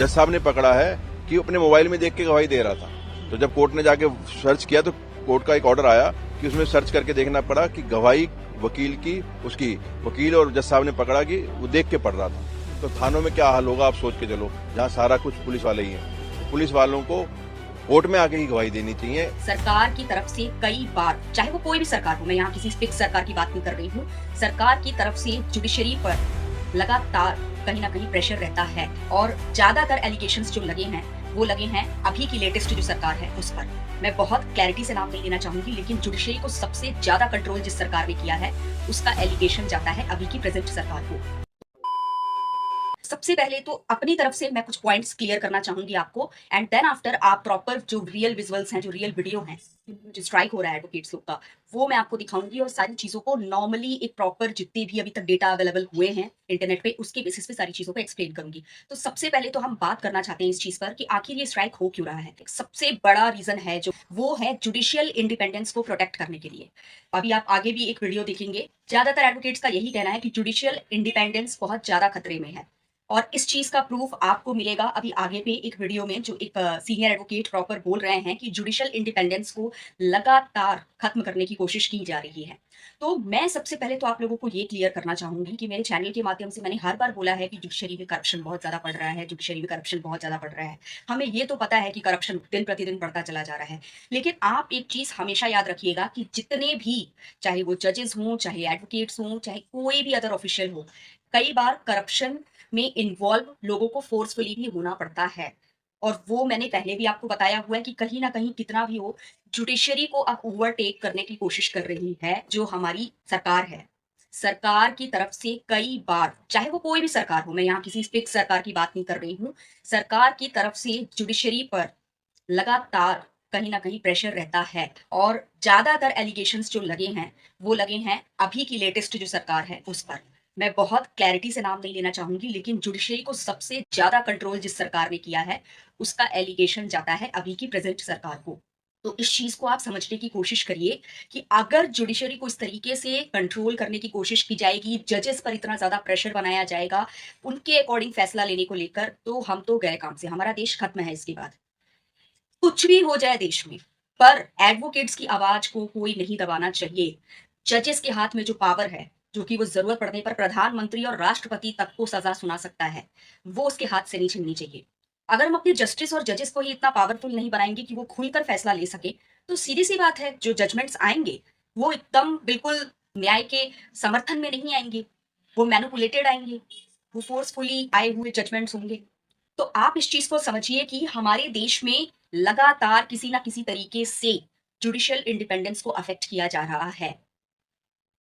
जज साहब ने पकड़ा है कि अपने मोबाइल में देख के गवाही दे रहा था। तो जब कोर्ट ने जाके सर्च किया तो कोर्ट का एक ऑर्डर आया कि उसमें सर्च करके देखना पड़ा कि गवाही वकील की, उसकी वकील और जज साहब ने पकड़ा कि वो देख के पढ़ रहा था। तो थानों में क्या हाल होगा आप सोच के चलो, जहाँ सारा कुछ पुलिस वाले ही हैं। पुलिस वालों को कोर्ट में आके ही गवाही देनी चाहिए। सरकार की तरफ से कई बार, चाहे वो कोई भी सरकार हो, मैं यहाँ किसी फिक्स सरकार की बात नहीं कर रही हूँ, सरकार की तरफ से जुडिशरी पर लगातार कहीं ना कहीं प्रेशर रहता है और ज्यादातर एलिगेशंस जो लगे हैं वो लगे हैं अभी की लेटेस्ट जो सरकार है उस पर। मैं बहुत क्लैरिटी से नाम नहीं लेना चाहूंगी, लेकिन जुडिशरी को सबसे ज्यादा कंट्रोल जिस सरकार ने किया है उसका एलिगेशन जाता है अभी की प्रेजेंट सरकार को। सबसे पहले तो अपनी तरफ से मैं कुछ पॉइंट्स क्लियर करना चाहूंगी आपको, एंड देन आफ्टर आप प्रॉपर जो रियल विजुअल्स हैं, जो रियल वीडियो हैं, जो स्ट्राइक हो रहा है एडवोकेट्स लोग का, वो मैं आपको दिखाऊंगी और सारी चीजों को नॉर्मली एक प्रॉपर जितने भी अभी तक डेटा अवेलेबल हुए हैं इंटरनेट पे उसके बेसिस पे सारी चीजों को एक्सप्लेन करूंगी। तो सबसे पहले तो हम बात करना चाहते हैं इस चीज पर कि आखिर ये स्ट्राइक हो क्यों रहा है। सबसे बड़ा रीजन है जो वो है जुडिशियल इंडिपेंडेंस को प्रोटेक्ट करने के लिए। अभी आप आगे भी एक वीडियो देखेंगे, ज्यादातर एडवोकेट्स का यही कहना है कि जुडिशियल इंडिपेंडेंस बहुत ज्यादा खतरे में है और इस चीज का प्रूफ आपको मिलेगा अभी आगे पे एक वीडियो में, जो एक सीनियर एडवोकेट प्रॉपर बोल रहे हैं कि जुडिशियल इंडिपेंडेंस को लगातार खत्म करने की कोशिश की जा रही है। तो मैं सबसे पहले तो आप लोगों को ये क्लियर करना चाहूंगी कि मेरे चैनल के माध्यम से मैंने हर बार बोला है कि जुडिशरी में करप्शन बहुत ज्यादा बढ़ रहा है, जुडिशरी में करप्शन बहुत ज्यादा बढ़ रहा है। हमें ये तो पता है कि करप्शन दिन प्रतिदिन बढ़ता चला जा रहा है, लेकिन आप एक चीज हमेशा याद रखिएगा कि जितने भी, चाहे वो जजेस हों, चाहे एडवोकेट्स हों, चाहे कोई भी अदर ऑफिशियल हो, कई बार करप्शन में इन्वॉल्व लोगों को फोर्सफुली भी होना पड़ता है। और वो मैंने पहले भी आपको बताया हुआ है कि कहीं ना कहीं कितना भी हो, जुडिशरी को अब ओवरटेक करने की कोशिश कर रही है जो हमारी सरकार है। सरकार की तरफ से कई बार, चाहे वो कोई भी सरकार हो, मैं यहाँ किसी फिक्स सरकार की बात नहीं कर रही हूँ, सरकार की तरफ से जुडिशरी पर लगातार कहीं ना कहीं प्रेशर रहता है और ज्यादातर एलिगेशंस जो लगे हैं वो लगे हैं अभी की लेटेस्ट जो सरकार है उस पर। मैं बहुत क्लैरिटी से नाम नहीं लेना चाहूंगी, लेकिन जुडिशरी को सबसे ज्यादा कंट्रोल जिस सरकार ने किया है उसका एलिगेशन जाता है अभी की प्रेजेंट सरकार को। तो इस चीज को आप समझने की कोशिश करिए कि अगर जुडिशरी को इस तरीके से कंट्रोल करने की कोशिश की जाएगी, जजेस पर इतना ज्यादा प्रेशर बनाया जाएगा उनके अकॉर्डिंग फैसला लेने को लेकर, तो हम तो गए काम से, हमारा देश खत्म है इसके बाद। कुछ भी हो जाए देश में, पर एडवोकेट्स की आवाज को कोई नहीं दबाना चाहिए। जजेस के हाथ में जो पावर है, जो कि वो जरूरत पड़ने पर प्रधानमंत्री और राष्ट्रपति तक को सजा सुना सकता है, वो उसके हाथ से नहीं छीननी चाहिए। अगर हम अपने जस्टिस और जजेस को ही इतना पावरफुल नहीं बनाएंगे कि वो खुलकर फैसला ले सके, तो सीधी सी बात है जो जजमेंट्स आएंगे वो एकदम बिल्कुल न्याय के समर्थन में नहीं आएंगे, वो मैनिपुलेटेड आएंगे, वो फोर्सफुली आए हुए जजमेंट्स होंगे। तो आप इस चीज को समझिए कि हमारे देश में लगातार किसी ना किसी तरीके से जुडिशियल इंडिपेंडेंस को अफेक्ट किया जा रहा है।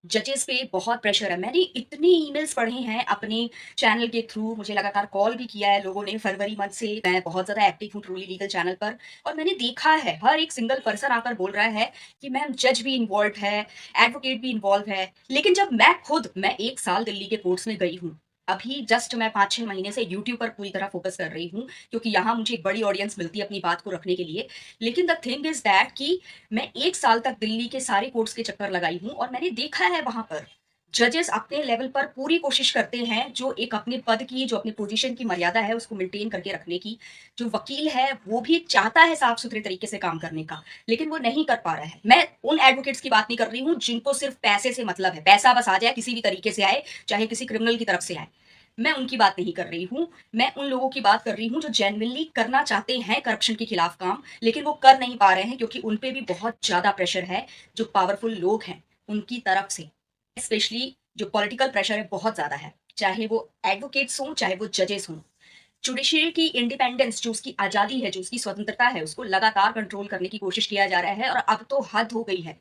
जजेस पे बहुत प्रेशर है। मैंने इतने ईमेल्स पढ़े हैं अपने चैनल के थ्रू, मुझे लगातार कॉल भी किया है लोगों ने। फरवरी मंथ से मैं बहुत ज्यादा एक्टिव हूँ ट्रूली लीगल चैनल पर, और मैंने देखा है हर एक सिंगल पर्सन आकर बोल रहा है कि मैम जज भी इन्वॉल्व है, एडवोकेट भी इन्वॉल्व है। लेकिन जब मैं 1 साल दिल्ली के कोर्ट्स में गई हूँ, अभी जस्ट मैं 5-6 महीने से यूट्यूब पर पूरी तरह फोकस कर रही हूँ क्योंकि यहाँ मुझे एक बड़ी ऑडियंस मिलती है अपनी बात को रखने के लिए। लेकिन द थिंग इज दैट कि मैं 1 साल तक दिल्ली के सारे कोर्ट्स के चक्कर लगाई हूँ और मैंने देखा है वहां पर जजेस अपने लेवल पर पूरी कोशिश करते हैं, जो एक अपने पद की, जो अपनी पोजीशन की मर्यादा है उसको मेंटेन करके रखने की। जो वकील है वो भी चाहता है साफ सुथरे तरीके से काम करने का, लेकिन वो नहीं कर पा रहा है। मैं उन एडवोकेट्स की बात नहीं कर रही हूँ जिनको सिर्फ पैसे से मतलब है, पैसा बस आ जाए किसी भी तरीके से आए, चाहे किसी क्रिमिनल की तरफ से आए, मैं उनकी बात नहीं कर रही हूँ। मैं उन लोगों की बात कर रही हूँ जो जेन्युइनली करना चाहते हैं करप्शन के खिलाफ काम, लेकिन वो कर नहीं पा रहे हैं क्योंकि उनपे भी बहुत ज्यादा प्रेशर है जो पावरफुल लोग हैं उनकी तरफ से। स्पेशली जो पॉलिटिकल प्रेशर है बहुत ज्यादा है, चाहे वो एडवोकेट्स हों चाहे वो जजेस हों। जुडिशरी की इंडिपेंडेंस, जो उसकी आजादी है, जो उसकी स्वतंत्रता है, उसको लगातार कंट्रोल करने की कोशिश किया जा रहा है और अब तो हद हो गई है।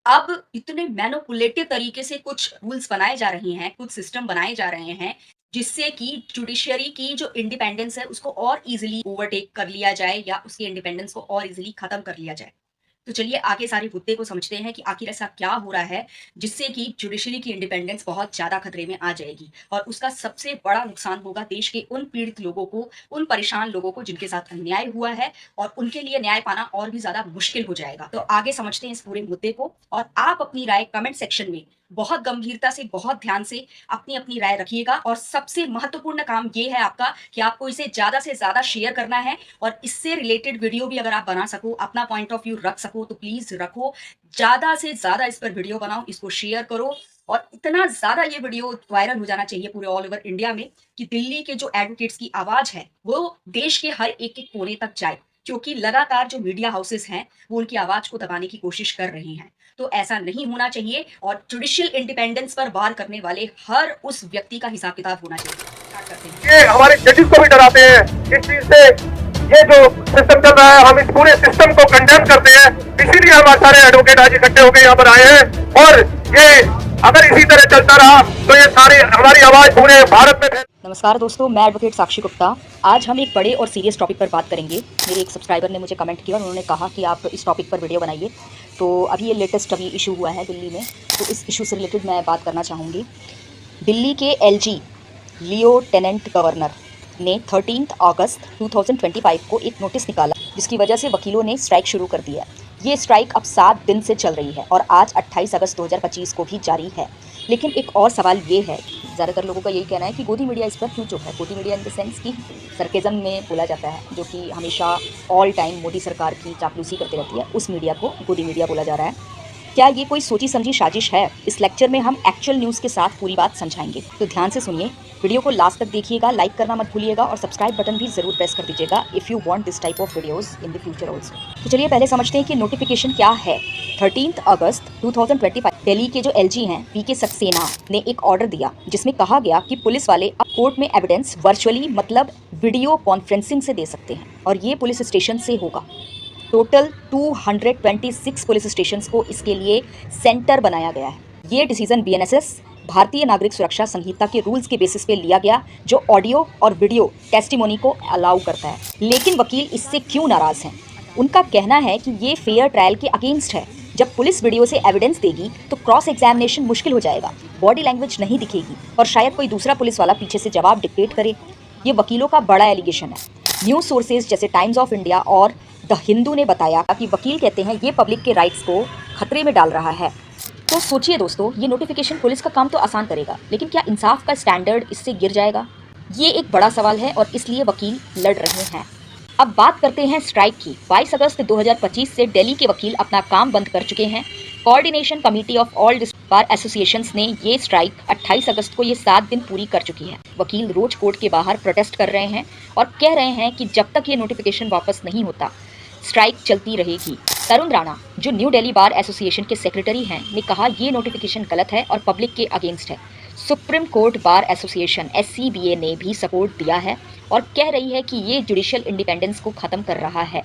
अब इतने मैनिपुलेटिव तरीके से कुछ रूल्स बनाए जा रहे हैं, कुछ सिस्टम बनाए जा रहे हैं, जिससे कि जुडिशरी की जो इंडिपेंडेंस है उसको और इजीली ओवरटेक कर लिया जाए या उसकी इंडिपेंडेंस को और इजीली खत्म कर लिया जाए। तो चलिए आगे सारे मुद्दे को समझते हैं कि आखिर ऐसा क्या हो रहा है जिससे कि जुडिशरी की इंडिपेंडेंस बहुत ज्यादा खतरे में आ जाएगी, और उसका सबसे बड़ा नुकसान होगा देश के उन पीड़ित लोगों को, उन परेशान लोगों को जिनके साथ अन्याय हुआ है, और उनके लिए न्याय पाना और भी ज्यादा मुश्किल हो जाएगा। तो आगे समझते हैं इस पूरे मुद्दे को, और आप अपनी राय कमेंट सेक्शन में बहुत गंभीरता से, बहुत ध्यान से अपनी अपनी राय रखिएगा और सबसे महत्वपूर्ण काम ये है आपका कि आपको इसे ज़्यादा से ज़्यादा शेयर करना है और इससे रिलेटेड वीडियो भी अगर आप बना सको, अपना पॉइंट ऑफ व्यू रख सको तो प्लीज़ रखो। ज़्यादा से ज़्यादा इस पर वीडियो बनाओ, इसको शेयर करो और इतना ज़्यादा ये वीडियो वायरल हो जाना चाहिए पूरे ऑल ओवर इंडिया में कि दिल्ली के जो एडवोकेट्स की आवाज़ है, वो देश के हर एक-एक कोने तक जाए। क्योंकि लगातार जो मीडिया हाउसेस हैं, वो उनकी आवाज़ को दबाने की कोशिश कर रहे हैं। तो ऐसा नहीं होना चाहिए और जुडिशियल इंडिपेंडेंस पर वार करने वाले हर उस व्यक्ति का हिसाब-किताब होना चाहिए। स्टार्ट करते हैं। ये हमारे जजेस को भी डराते हैं इस चीज से। ये जो सिस्टम चल रहा है, हम इस पूरे सिस्टम को कंडेम करते हैं। इसीलिए हम सारे एडवोकेट आज इकट्ठे होकर यहाँ पर आए हैं और ये अगर इसी तरह चलता रहा तो ये सारी हमारी आवाज पूरे भारत में नमस्कार दोस्तों, मैं एडवोकेट साक्षी गुप्ता। आज हम एक बड़े और सीरियस टॉपिक पर बात करेंगे। मेरे एक सब्सक्राइबर ने मुझे कमेंट किया और उन्होंने कहा कि आप इस टॉपिक पर वीडियो बनाइए। तो अभी ये लेटेस्ट इशू हुआ है दिल्ली में, तो इस इशू से रिलेटेड मैं बात करना चाहूँगी। दिल्ली के एलजी लेफ्टिनेंट गवर्नर ने 13 अगस्त 2025 को एक नोटिस निकाला जिसकी वजह से वकीलों ने स्ट्राइक शुरू कर दिया। ये स्ट्राइक अब 7 दिन से चल रही है और आज 28 अगस्त 2025 को भी जारी है। लेकिन एक और सवाल ये है, ज़्यादातर लोगों का यही कहना है कि गोदी मीडिया इस पर क्यों चुप है। गोदी मीडिया इन द सेंस कि सरकेज़म में बोला जाता है, जो कि हमेशा ऑल टाइम मोदी सरकार की चापलूसी करती रहती है, उस मीडिया को गोदी मीडिया बोला जा रहा है। क्या ये कोई सोची समझी साजिश है? इस लेक्चर में हम एक्चुअल न्यूज़ के साथ पूरी बात समझाएंगे, तो ध्यान से सुनिए। वीडियो को लास्ट तक देखिएगा, लाइक करना मत भूलिएगा और सब्सक्राइब बटन भी ज़रूर प्रेस कर दीजिएगा if you want this type of videos in the future also. तो चलिए पहले समझते हैं कि नोटिफिकेशन क्या है। 13 अगस्त 2025 दिल्ली के जो एलजी हैं पीके सक्सेना ने एक ऑर्डर दिया जिसमें कहा गया कि पुलिस वाले अब कोर्ट में एविडेंस वर्चुअली मतलब वीडियो कॉन्फ्रेंसिंग से दे सकते हैं और ये पुलिस स्टेशन से होगा। टोटल 226 पुलिस स्टेशंस को इसके लिए सेंटर बनाया गया है। ये डिसीजन बीएनएसएस भारतीय नागरिक सुरक्षा संहिता के रूल्स के बेसिस पे लिया गया, जो ऑडियो और वीडियो टेस्टिमोनी को अलाउ करता है। लेकिन वकील इससे क्यों नाराज़ हैं? उनका कहना है कि ये फेयर ट्रायल के अगेंस्ट है। जब पुलिस वीडियो से एविडेंस देगी तो क्रॉस एग्जामिनेशन मुश्किल हो जाएगा, बॉडी लैंग्वेज नहीं दिखेगी और शायद कोई दूसरा पुलिस वाला पीछे से जवाब डिक्टेट करे। ये वकीलों का बड़ा एलिगेशन है। न्यूज़ सोर्सेज जैसे टाइम्स ऑफ इंडिया और द हिंदू ने बताया कि वकील कहते हैं ये पब्लिक के राइट्स को खतरे में डाल रहा है। तो सोचिए दोस्तों, ये नोटिफिकेशन पुलिस का काम तो आसान करेगा, लेकिन क्या इंसाफ का स्टैंडर्ड इससे गिर जाएगा? ये एक बड़ा सवाल है और इसलिए वकील लड़ रहे हैं। अब बात करते हैं स्ट्राइक की। 22 अगस्त 2025 से दिल्ली के वकील अपना काम बंद कर चुके हैं। Coordination committee of all bar associations ने ये स्ट्राइक 28 अगस्त को ये 7 दिन पूरी कर चुकी है। वकील रोज कोर्ट के बाहर प्रोटेस्ट कर रहे हैं और कह रहे हैं कि जब तक ये नोटिफिकेशन वापस नहीं होता स्ट्राइक चलती रहेगी। तरुण राणा, जो न्यू दिल्ली बार एसोसिएशन के सेक्रेटरी हैं, ने कहा ये नोटिफिकेशन गलत है और पब्लिक के अगेंस्ट है। Supreme court bar association SCBA ने भी सपोर्ट दिया है और कह रही है कि ये जुडिशियल इंडिपेंडेंस को ख़त्म कर रहा है।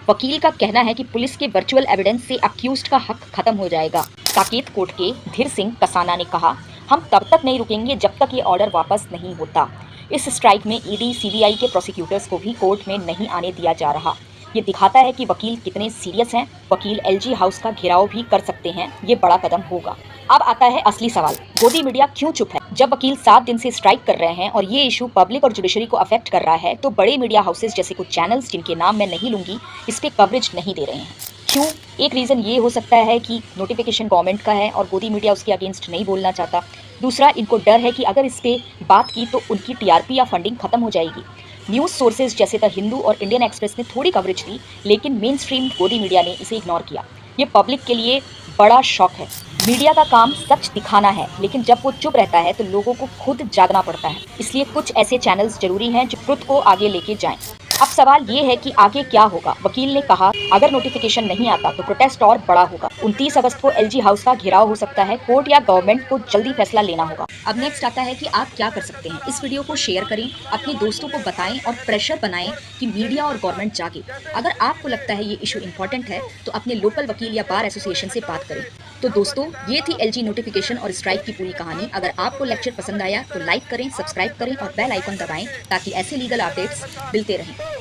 वकील का कहना है कि पुलिस के वर्चुअल एविडेंस से अक्यूज्ड का हक खत्म हो जाएगा। साकेत कोर्ट के धीर सिंह कसाना ने कहा, हम तब तक नहीं रुकेंगे जब तक ये ऑर्डर वापस नहीं होता। इस स्ट्राइक में ED CBI के प्रोसिक्यूटर्स को भी कोर्ट में नहीं आने दिया जा रहा। ये दिखाता है कि वकील कितने सीरियस हैं। वकील LG हाउस का घेराव भी कर सकते हैं। ये बड़ा कदम होगा। अब आता है असली सवाल, गोदी मीडिया क्यों चुप है? जब वकील 7 दिन से स्ट्राइक कर रहे हैं और ये इशू पब्लिक और जुडिशरी को अफेक्ट कर रहा है, तो बड़े मीडिया हाउसेस जैसे कुछ चैनल्स, जिनके नाम मैं नहीं लूंगी, इस पे कवरेज नहीं दे रहे हैं। क्यों? एक रीज़न ये हो सकता है कि नोटिफिकेशन गवर्नमेंट का है और गोदी मीडिया उसके अगेंस्ट नहीं बोलना चाहता। दूसरा, इनको डर है कि अगर इस पर बात की तो उनकी TRP या फंडिंग खत्म हो जाएगी। न्यूज़ सोर्सेज जैसे द हिंदू और इंडियन एक्सप्रेस ने थोड़ी कवरेज दी, लेकिन मेन स्ट्रीम गोदी मीडिया ने इसे इग्नोर किया। ये पब्लिक के लिए बड़ा शॉक है। मीडिया का काम सच दिखाना है, लेकिन जब वो चुप रहता है तो लोगों को खुद जागना पड़ता है। इसलिए कुछ ऐसे चैनल्स जरूरी हैं जो ट्रुथ को आगे लेके जाएं। अब सवाल ये है कि आगे क्या होगा। वकील ने कहा अगर नोटिफिकेशन नहीं आता तो प्रोटेस्ट और बड़ा होगा। 29 अगस्त को LG हाउस का घेराव हो सकता है। कोर्ट या गवर्नमेंट को जल्दी फैसला लेना होगा। अब नेक्स्ट आता है कि आप क्या कर सकते हैं। इस वीडियो को शेयर करें, अपने दोस्तों को बताएं और प्रेशर बनाएं कि मीडिया और गवर्नमेंट जागे। अगर आपको लगता है ये इशू इंपॉर्टेंट है तो अपने लोकल वकील या बार एसोसिएशन से बात करें। तो दोस्तों, ये थी LG नोटिफिकेशन और स्ट्राइक की पूरी कहानी। अगर आपको लेक्चर पसंद आया तो लाइक करें, सब्सक्राइब करें और बेल आइकन दबाएं ताकि ऐसे लीगल अपडेट्स मिलते रहें।